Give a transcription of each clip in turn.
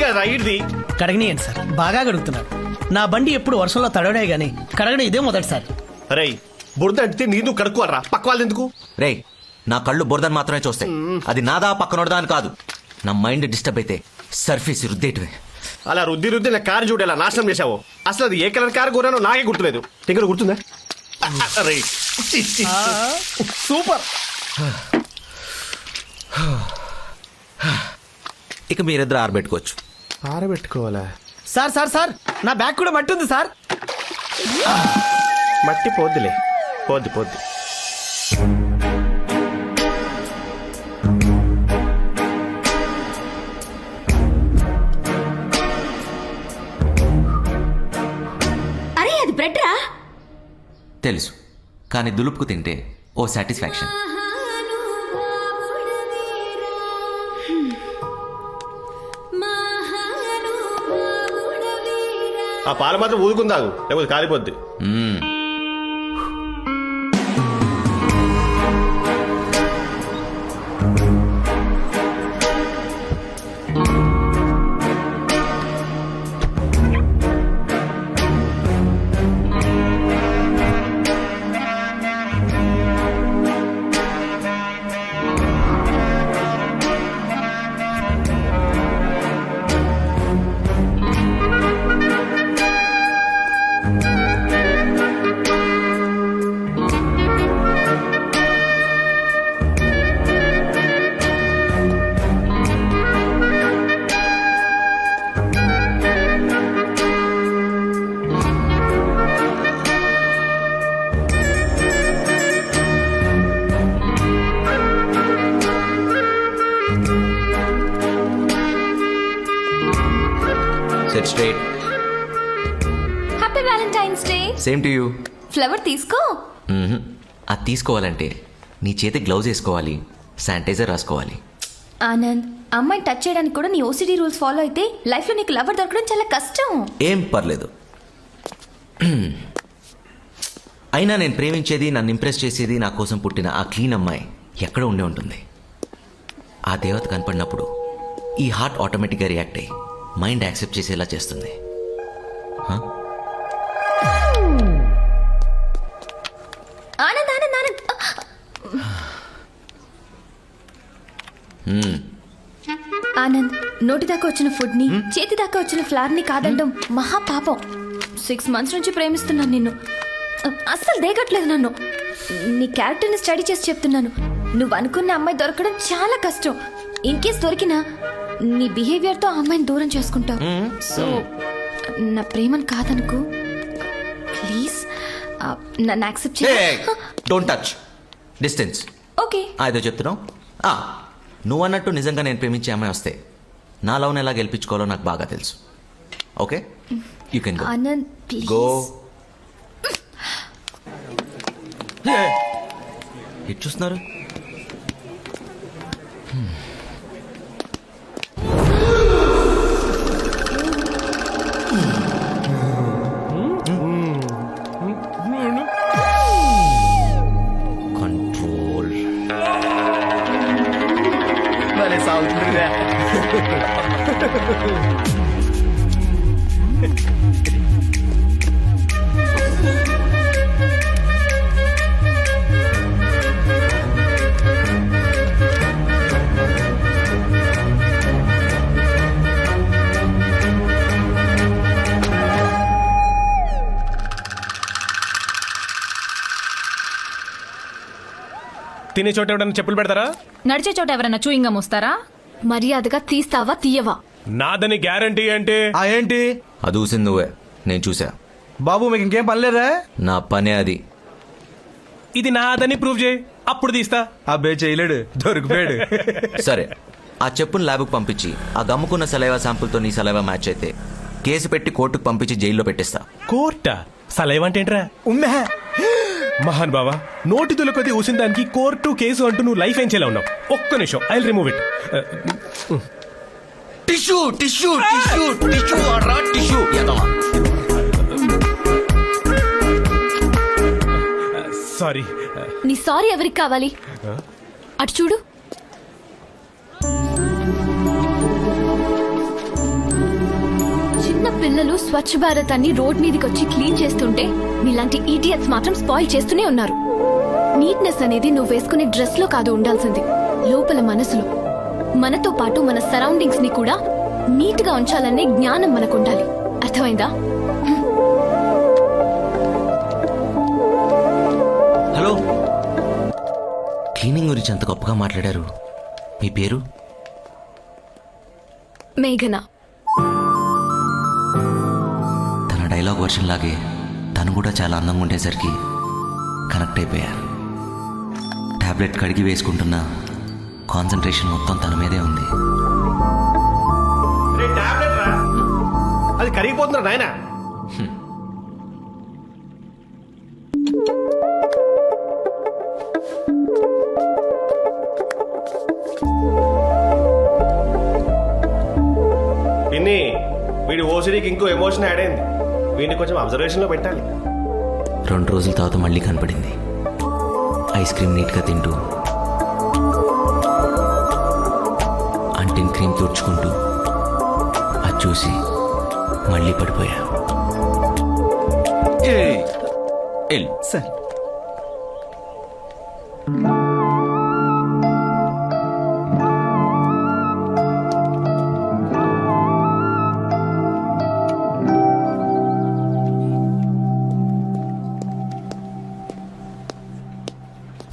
కదా ఇడిది. కడగనీయండి సార్, బాగా కడుగుతున్నారు. నా బండి ఎప్పుడు వర్షంలో తడవడే గానీ కడగడం ఇదే మొదటిసారి. రే బురద అంటే నీదు కడుక్కోరా, పక్క వాళ్ళు ఎందుకు? రే నా కళ్ళు బురదని మాత్రమే చూస్తాయి. అది నాదా పక్కనోడదా అని కాదు. నా మైండ్ డిస్టర్బ్ అయితే సర్ఫేస్ రుద్దేటివే. అలా రుద్ది రుద్ది నా కారు చూడేలా నాశనం చేసావు. అసలు అది ఏ కలర్ కారు కొన్నానో నాకే గుర్తులేదు. దగ్గర గుర్తుందా? సూపర్. ఇక మీరిద్దరు ఆరబెట్టుకోవచ్చు. ఆరబెట్టుకోవాలా? సార్ సార్ సార్, నా బ్యాగ్ కూడా మట్టి ఉంది సార్. మట్టి పోద్దిలే, పోద్ది పోద్ది. అరే అది బ్రెడ్ రా. తెలుసు, కానీ దులుపుకు తింటే ఓ సాటిస్ఫాక్షన్. ఆ పాలు మాత్రం ఊదుకుందాగు, లేకపోతే కాలిపోద్ది. Set straight. Happy Valentine's day. Same to you. Flower తీసుకో. అది తీసుకోవాలంటే నీ చేతి గ్లౌజ్ వేసుకోవాలి, శానిటైజర్ రాసుకోవాలి. ఆనంద్, అమ్మాయిని టచ్ చేయడానికి కూడా నీ ఓసిడి రూల్స్ ఫాలో అయితే లైఫ్లో నీకు లవర్ దొరకడం చాలా కష్టం. ఏం పర్లేదు. అయినా నేను ప్రేమించేది, నన్ను ఇంప్రెస్ చేసేది నా కోసం పుట్టిన ఆ క్లీన్ అమ్మాయి ఎక్కడ ఉండే ఉంటుంది. ఆ దేవత కనపడినప్పుడు ఈ హార్ట్ ఆటోమేటిక్గా రియాక్ట్ అయ్యి మైండ్ యాక్సెప్ట్ చేసేలా చేస్తుంది. ఆనంద్ ఆనంద్ ఆనంద్. ఆనంద్, నోటి దాకా వచ్చిన ఫుడ్ ని, చేతి దాకా వచ్చిన ఫ్లవర్ ని కాదండం మహా పాపం. 6 months నుంచి ప్రేమిస్తున్నాను నిన్ను. అస్సలు దేగట్లేదు నన్ను. నీ క్యారెక్టర్ ని స్టడీ చేసి చెప్తున్నాను. నువ్వు అనుకున్న అమ్మాయి దొరకడం చాలా కష్టం. ఇన్ కేస్ దొరికినా నీ బిహేవియర్ తో ఆ అమ్మాయిని దూరం చేసుకుంటావు. సో నా ప్రేమను కాదనుకో ప్లీజ్. నన్ను యాక్సెప్ట్ చేయి. Don't touch, distance. ఓకే. ఏదో చెప్తున్నావు. నువ్వు అన్నట్టు నిజంగా నేను ప్రేమించే అమ్మాయి వస్తే నా లవ్ని ఎలా గెలిపించుకోవాలో నాకు బాగా తెలుసు. Okay, you can go. Anand please. Go. ఎటు చూస్తున్నారు? కంట్రోల్. భలే సాగుతుందిరా. తినే చోట ఎవరైనా చెప్పులు పెడతారా? నడిచే చోట ఎవరైనా చూయింగం వస్తారా? మర్యాదగా తీస్తావా తీయవా? నాదని గ్యారంటీ అంటే ఏంటి? అది ఊసింది నువ్వే, నేను చూసా. బాబు మీకు ఇంకేం పనిలేదా? నా పనే అది. ఇది నాదని ప్రూవ్ చేయి, అప్పుడు తీస్తా. అబ్బే చేయలేడు, దొరికిపోయాడు. సరే, ఆ చెప్పును ల్యాబ్కు పంపించి ఆ గమ్ముకున్న సలైవా శాంపుల్తో నీ సలైవా మ్యాచ్ అయితే కేసు పెట్టి కోర్టుకు పంపించి జైల్లో పెట్టేస్తా. కోర్టా? సలైవ్ అంటే ఏంట్రా? ఉమ్మే మహాన్ బావా, నోటి తులకొద్ది ఊసిన దానికి కోర్టు కేసు అంటూ నువ్వు లైఫ్ ఏం చేయాలి ఉన్నావు. ఒక్క నిమిషం, I remove it. Tissue tissue tissue tissue అర్రా టిష్యూ. సారీ. నీ సారీ ఎవరికి కావాలి? అటు చూడు. పిల్లలు స్వచ్ఛ భారత్ అని రోడ్ మీదకి వచ్చి క్లీన్ చేస్తుంటే మీలాంటి ఈడియట్స్ మాత్రం స్పాయిల్ చేస్తూనే ఉన్నారు. నీట్నెస్ అనేది నువ్వు వేసుకునే డ్రెస్ లో కాదు ఉండాల్సింది, లోపల మనసులో. మనతో పాటు మన సరౌండింగ్స్ ని కూడా నీట్ గా ఉంచాలనే జ్ఞానం మనకు ఉండాలి. అర్థమైందా? హలో, క్లీనింగ్ గురించి అంత గొప్పగా మాట్లాడారు. మీ పేరు? మేఘన. తన డైలాగ్ వర్షన్ లాగే తను కూడా చాలా అందంగా ఉండేసరికి కనెక్ట్ అయిపోయా. టాబ్లెట్ కడిగి వేసుకుంటున్న కాన్సన్ట్రేషన్ మొత్తం తన మీదే ఉంది. రే, టాబ్లెట్ రా. అది కరిగిపోతున్నా నాయన. పిన్ని, వీడి ఓసిడీకి ఇంకో ఎమోషన్ యాడ్ అయింది. వీడిని కొంచెం అబ్జర్వేషన్ లో పెట్టాలి. 2 రోజుల తర్వాత మళ్ళీ కనపడింది. ఐస్ క్రీమ్ నీట్గా తింటూ, అంటిన క్రీమ్ తుడుచుకుంటూ. అది చూసి మళ్ళీ పడిపోయా. సార్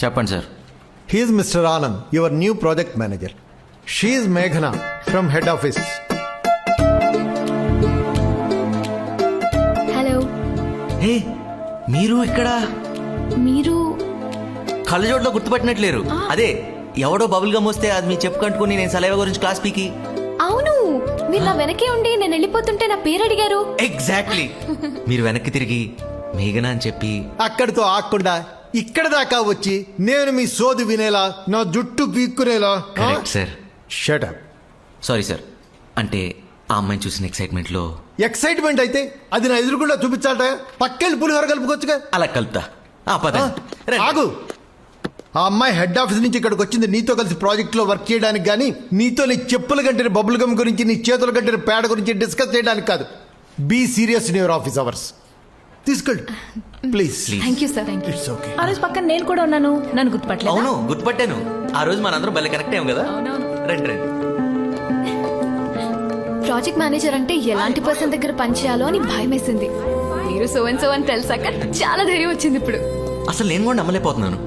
చెప్పండి sir. He is Mr. Anand, your new project manager. She is Meghana from head office. Hello. Hey, మీరు ఇక్కడ మీరు కళ్ళజోట్లో గుర్తుపట్టినట్లేరు. అదే ఎవడో బబుల్ గమ్ వస్తే అది మీ చెప్పుకంటుకుని నేను సలైవా గురించి క్లాస్ పీకి. అవును, మీరు నా వెనకే ఉండి నేను వెళ్ళిపోతుంటే నా పేరు అడిగారు. ఎగ్జాక్ట్లీ. మీరు వెనక్కి తిరిగి మేఘనా అని చెప్పి అక్కడితో ఆగకుండా ఇక్కడ దాకా వచ్చి నేను మీ సోది వినేలా నా జుట్టు పీక్కునేలా. Correct sir. Shut up. Sorry sir. అంటే ఆ అమ్మాయిని చూసిన ఎక్సైట్మెంట్లో. ఎక్సైట్మెంట్ అయితే అది నా ఎదురుకుండా చూపించాలట. పక్కెళ్ళి పులిహోర కలుపుకొచ్చుగా. అలా కలుపుతా. ఆ పద. ఆగు. ఆ అమ్మాయి హెడ్ ఆఫీస్ నుంచి ఇక్కడికి వచ్చింది నీతో కలిసి ప్రాజెక్ట్ లో వర్క్ చేయడానికి, కానీ నీతో నీ చెప్పుల కంటే బబుల్ గమ్ గురించి, నీ చేతుల కంటే పేడ గురించి డిస్కస్ చేయడానికి కాదు. Be serious in your office hours. తీసుకెళ్ళి please. Thank you sir. It's okay. ఆ రోజు పక్కన నేను కూడా ఉన్నాను, నన్ను గుర్తుపట్టలేదు. అవును, గుర్తుపట్టాను. ఆ రోజు మనందరం భలే కనెక్ట్ అయ్యాం కదా. రండి రండి. ప్రాజెక్ట్ మేనేజర్ అంటే ఎలాంటి పర్సన్ దగ్గర పనిచేయాలో అని భయం వేసింది. మీరు సో అండ్ సో అని తెలిసాక చాలా ధైర్యం వచ్చింది ఇప్పుడు. అసలు నేను కూడా నమ్మలేకపోతున్నాను.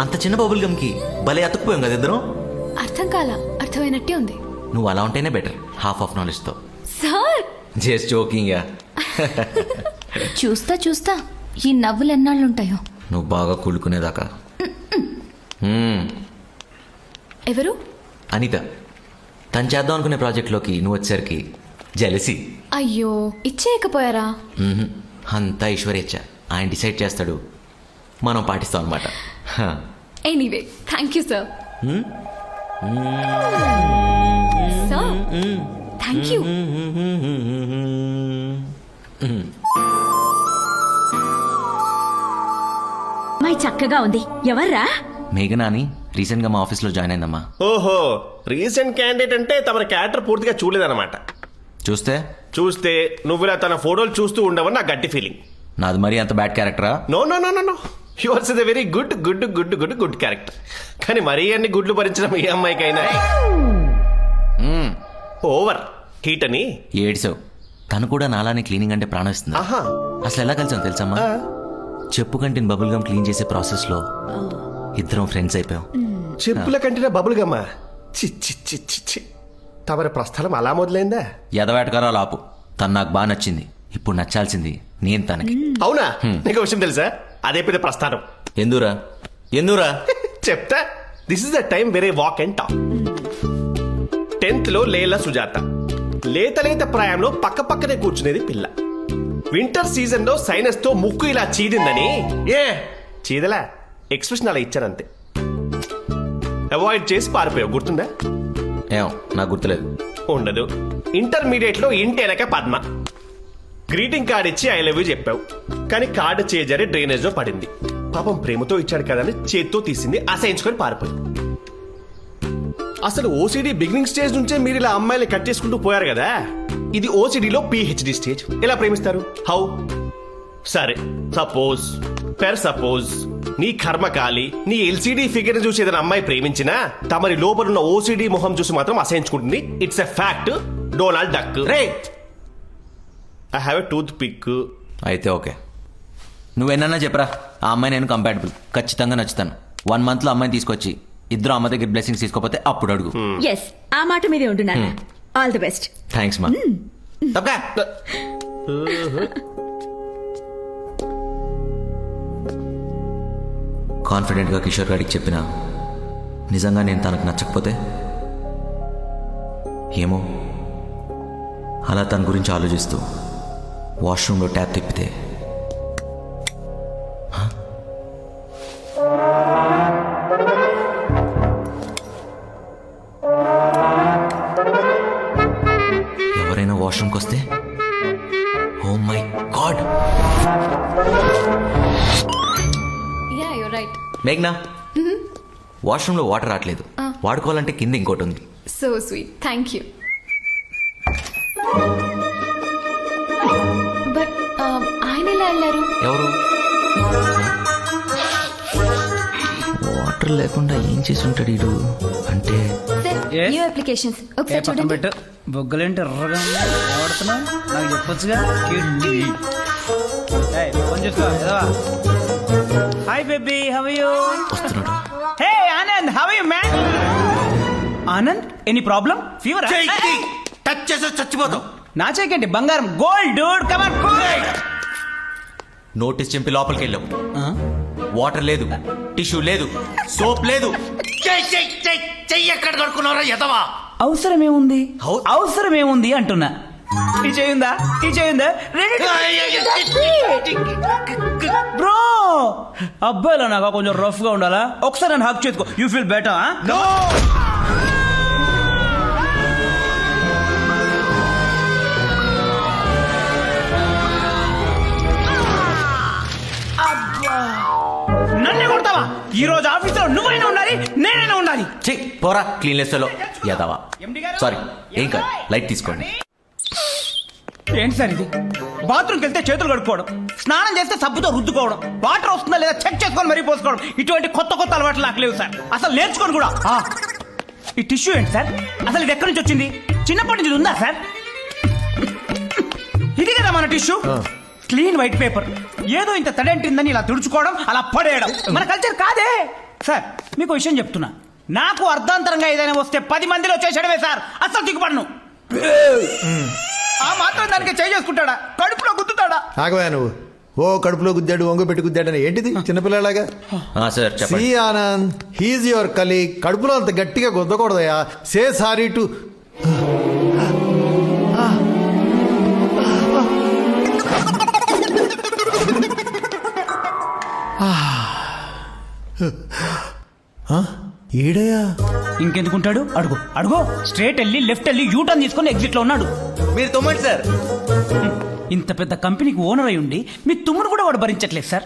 అంత చిన్న బబుల్ గమ్కి భలే అతుక్కుపోయాం కదా ఇద్దరం. అర్థం కాల, అర్థమైనట్టే ఉంది. నువ్వు అలా ఉంటేనే బెటర్, హాఫ్ ఆఫ్ నాలెడ్జ్తో. Sir just joking. చూస్తా చూస్తా ఈ నవ్వులు ఎన్నాళ్ళుంటాయో. నువ్వు బాగా కూలుకునేదాకా. ఎవరు? అనిత. తను చేద్దాం అనుకునే ప్రాజెక్ట్లోకి నువ్వు వచ్చేసరికి జెలసీ. అయ్యో, ఇచ్చేయకపోయారా? అంతా ఈశ్వరేచ్ఛ. ఆయన డిసైడ్ చేస్తాడు, మనం పాటిస్తాం అనమాట. Anyway, thank you sir. Sir, thank you. My చక్కగా ఉంది. ఎవర్రా? మేఘనా అని రీసెంట్గా మా ఆఫీస్లో జాయిన్ అయిందమ్మా. ఓహో, రీసెంట్ క్యాండిడేట్ అంటే తమ క్యారెక్టర్ పూర్తిగా చూడలేదన్నమాట. చూస్తే నువ్వు ఇలా తన ఫోటోలు చూస్తూ ఉండవని నా గట్టి ఫీలింగ్. నాది మరీ అంత బ్యాడ్ క్యారెక్టరా? No no no no no, yours is a very good good good good good character. కానీ మరీ అన్ని గుడ్లు భరించడం ఏ అమ్మాయికైనా ఓవర్ హీట్ అని. ఏడ్సావు. తను కూడా నాలానే క్లీనింగ్ అంటే ప్రాణం ఇస్తుంది. ఆహా, అసలు ఎలా కలిసాం తెలుసమ్మా? చెప్పు కంటిన బబుల్ గమ్ క్లీన్ చేసే ప్రాసెస్ లో ఇద్దరం ఫ్రెండ్స్ అయిపోయాం. చెప్పుల కంటిన బబుల్ గమ్మా? చిచ్చి చిచ్చి చి. తమరి ప్రస్థలం అలా మొదలైందా? ఎదవేటకారాలు ఆపు. తను నాకు బాగా నచ్చింది. ఇప్పుడు నచ్చాల్సింది నేను తనకి. అవునా? నీకు విషయం తెలుసా? అదే పెద్ద ప్రస్థానం. ఎందురా చెప్తా. This is the time very walk and talk. 10th లో లేలా సుజాత. లేత ప్రాయంలో పక్క పక్కనే కూర్చునేది పిల్ల. వింటర్ సీజన్ లో సైనస్ తో ముక్కు ఇలా చీదిందని చీదలా ఎక్స్ప్రెషన్ అలా ఇచ్చానంతే. అవాయిడ్ చేసి పారిపోయావు, గుర్తుందా? ఏమో నాకు గుర్తులేదు. ఉండదు. ఇంటర్మీడియట్ లో ఇంటి వెనక పద్మ. గ్రీటింగ్ కార్డ్ ఇచ్చి ఐ లవ్ యూ చెప్పావు, కానీ కార్డు చేజారి డ్రైనేజ్ లో పడింది. పాపం ప్రేమతో ఇచ్చాడు కదని చేత్తో తీసింది, అసహించుకొని పారిపోయింది. అసలు ఓసిడి బిగినింగ్ స్టేజ్ నుంచే మీరు ఇలా అమ్మాయిని కట్ చేసుకుంటూ పోయారు కదా. ఇది ఓసిడిలో పిహెచ్డి స్టేజ్. ఎలా ప్రేమిస్తారు? హౌ? సరే, సపోజ్ నీ కర్మకాలి నీ ఎల్సిడి ఫిగర్ చూసి ఏదైనా అమ్మాయి ప్రేమించినా తమరి లోపలున్న ఓసిడి మొహం చూసి మాత్రం అసహించుకుంటుంది. It's a fact. Donald Duck. రే I have a toothpick. అయితే ఓకే, నువ్వెన్నా చెప్పరా, ఆ అమ్మాయి నేను కంపాటబుల్, ఖచ్చితంగా నచ్చుతాను. 1 monthలో అమ్మాయిని తీసుకొచ్చి ఇద్దరు అమ్మ దగ్గర బ్లెస్సింగ్స్ తీసుకోపోతే అప్పుడు అడుగు. ఎస్, ఆ మాట మీదే ఉంటున్నాను. All the best. థ్యాంక్స్ మా. తప్పకా కాన్ఫిడెంట్గా కిషోర్ గారికి చెప్పిన నిజంగా నేను తనకు నచ్చకపోతే ఏమో, అలా తన గురించి ఆలోచిస్తూ వాష్రూమ్లో ట్యాప్ తిప్పితే ఎవరైనా వాష్రూమ్కి వస్తే oh my God. Yeah you right. మేఘ్నా, వాష్రూమ్లో వాటర్ రావట్లేదు, వాడుకోవాలంటే కింద ఇంకోటి ఉంది. So sweet, thank you. But ఆయన ఎలా వెళ్ళారు? ఎవరు? వాటర్ లేకుండా ఏం చేసి ఉంటాడు వీడు? అంటే Yes. న్యూ అప్లికేషన్స్ ఒకసారి పక్కన చూడండి. పెట్టు. బొగ్గలేంటి ఎర్రగా వాడుతున్నావు? నాకు చెప్పొచ్చుగా. ఫోన్ చూసుకో. Hi baby, how are you? వస్తున్నాడు. Hey Anand, how are you man? Anand, any problem? Fever? Touch చేసి చచ్చిపోతావు. నా చేకండి బంగారం, gold dude, come on cool. Notice చింపి లోపలికి వెళ్ళావు. వాటర్ లేదు, టిష్యూ లేదు, సోప్ లేదు. చెయ్యి ఎక్కడ కడుక్కున్నారా ఎదవా? అవసరం ఏముంది? హౌ- అవసరం ఏముంది అంటున్నా. ఈ చేయిందా? ఈ చేయిందా? బ్రో, అబ్బాయిలో నాకు కొంచెం రఫ్ గా ఉండాలా? ఒకసారి నన్ను హక్ చేసుకో, యూ ఫీల్ బెటర్. నన్నే కొడతావా? ఈ రోజు ఆఫీసులో నువ్వైనా ఉండాలి, నేనైనా ఉండాలి. చెయ్యి పోరా, క్లీన్లెస్ లో ఎదవా. సారీ, ఏం కాదు, లైట్ తీసుకోండి. ఏంటి సార్ ఇది? బాత్రూమ్కి వెళ్తే చేతులు కడుక్కోవడం, స్నానం చేస్తే సబ్బుతో రుద్దుకోవడం, వాటర్ వస్తుందా లేదా చెక్ చేసుకొని మరీ పోసుకోవడం, ఇటువంటి కొత్త కొత్త అలవాట్లు నాకు లేవు సార్. అసలు నేర్చుకోను కూడా. ఈ టిష్యూ ఏంటి సార్? అసలు ఇది ఎక్కడి నుంచి వచ్చింది? చిన్నప్పటి నుంచి ఇది ఉందా సార్? ఇది కదా మన టిష్యూ, క్లీన్ వైట్ పేపర్. ఏదో ఇంత తడంటిందని ఇలా తుడుచుకోవడం, అలా పడేయడం మన కల్చర్ కాదే సార్. మీకు విషయం చెప్తున్నా, నాకు అర్ధాంతరంగా ఏదైనా వస్తే 10 మందిలో చేసేయడమే సార్. అసలు దిగుపడను. ఆ మాత్రం దానికి చేసుకుంటాడా? కడుపులో గుద్దుతాడా? ఆగవా నువ్వు. ఓ కడుపులో గుద్దాడు, ఒంగో పెట్టి గుద్దాడు అని ఏంటిది చిన్నపిల్లలాగా? సార్ సి చెప్పండి. Anand, he's your colleague. కడుపులో అంత గట్టిగా గుద్దకూడదయా. Say sorry to. ఈడయా ఇంకెందుకుంటాడు? అడుగు అడుగు. స్ట్రేట్ వెళ్ళి లెఫ్ట్ వెళ్ళి యూటర్న్ తీసుకొని ఎగ్జిట్ లో ఉన్నాడు. మీరు తొమ్మండి సార్. ఇంత పెద్ద కంపెనీకి ఓనర్ అయి ఉండి మీ తుమ్ముడు కూడా వాడు భరించట్లేదు సార్.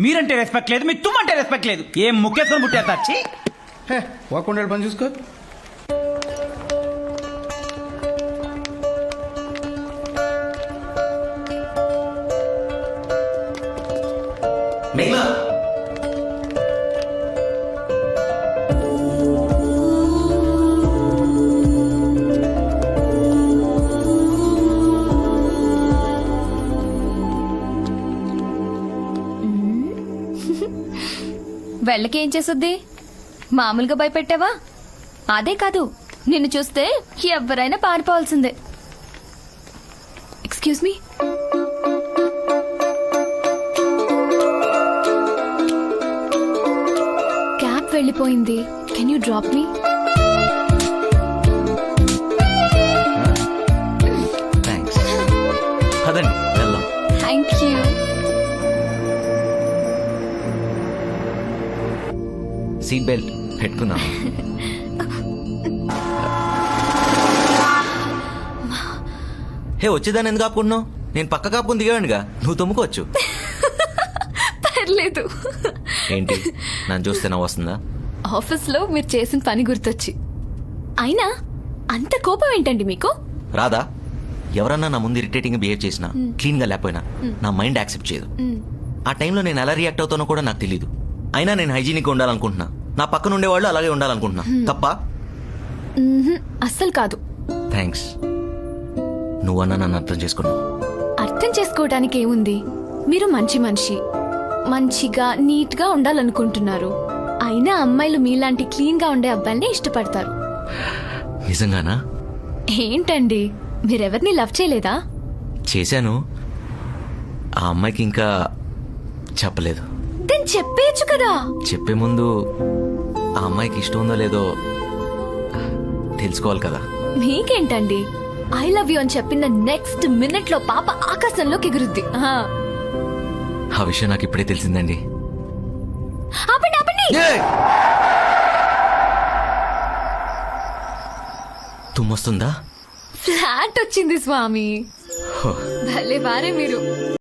మీరంటే రెస్పెక్ట్ లేదు, మీ తుమ్మంటే రెస్పెక్ట్ లేదు. ఏం ముఖ్యత్వం పుట్టారు వచ్చి వాకుండాడు పని చూసుకో. మేఘ్నా, వెళ్ళకి ఏం చేస్తుంది? మామూలుగా భయపెట్టావా? అదే కాదు, నిన్ను చూస్తే ఎవరైనా పారిపోవాల్సిందే. Excuse me. క్యాబ్ వెళ్ళిపోయింది. Can you drop me? Thanks. అదండి వెళ్దాం. Thank you. సీట్ బెల్ట్ పెట్టుకున్నాం. హే, వచ్చేదాన్ని ఎందుకు కాపుకున్నావు? నేను పక్క కాపుకుని దిగానుగా, నువ్వు తమ్ముకోవచ్చు. పర్లేదు. ఏంటి, నన్ను చూస్తే నవ్వు వస్తుందా? ఆఫీస్లో మీరు చేసిన పని గుర్తొచ్చి. అయినా అంత కోపం ఏంటండి మీకు? రాదా? ఎవరన్నా నా ముందు ఇరిటేటింగ్ బిహేవ్ చేసినా క్లీన్గా లేకపోయినా నా మైండ్ యాక్సెప్ట్ చేయదు. ఆ టైంలో నేను ఎలా రియాక్ట్ అవుతానో కూడా నాకు తెలియదు. అయినా నేను హైజీనిక్గా ఉండాలనుకుంటున్నా. నా పక్కన ఉండేవాళ్ళు అలాగే ఉండాలనుకుంటున్నా. తప్ప? అస్సలు కాదు. థ్యాంక్స్. నువ్వన్నా నన్ను అర్థం చేసుకున్నావు. అర్థం చేసుకోవడానికి ఏముంది? మీరు మంచి మనిషి, మంచిగా నీట్గా ఉండాలనుకుంటున్నారు. అయినా అమ్మాయిలు మీలాంటి క్లీన్గా ఉండే అబ్బాయిల్ని ఇష్టపడతారు. నిజంగానా? ఏంటండి, మీరెవరిని లవ్ చేయలేదా? చేశాను. ఆ అమ్మాయికి ఇంకా చెప్పలేదు. దెన్ చెప్పేయచ్చు కదా. చెప్పే ముందు ఆ అమ్మాయికి ఇష్టం ఉందో లేదో తెలుసుకోవాలి కదా. మీకేంటండి, ఐ లవ్ యూ అని చెప్పిన నెక్స్ట్ మినిట్ లో పాప ఆకాశంలోకి ఎగురుద్ది. ఆ విషయం నాకు ఇప్పుడే తెలిసిందండి. ఆపండి ఆపండి. తుమ్మొస్తుందా? ఫ్లాట్ వచ్చింది స్వామి. హో. భలే వారే మీరు.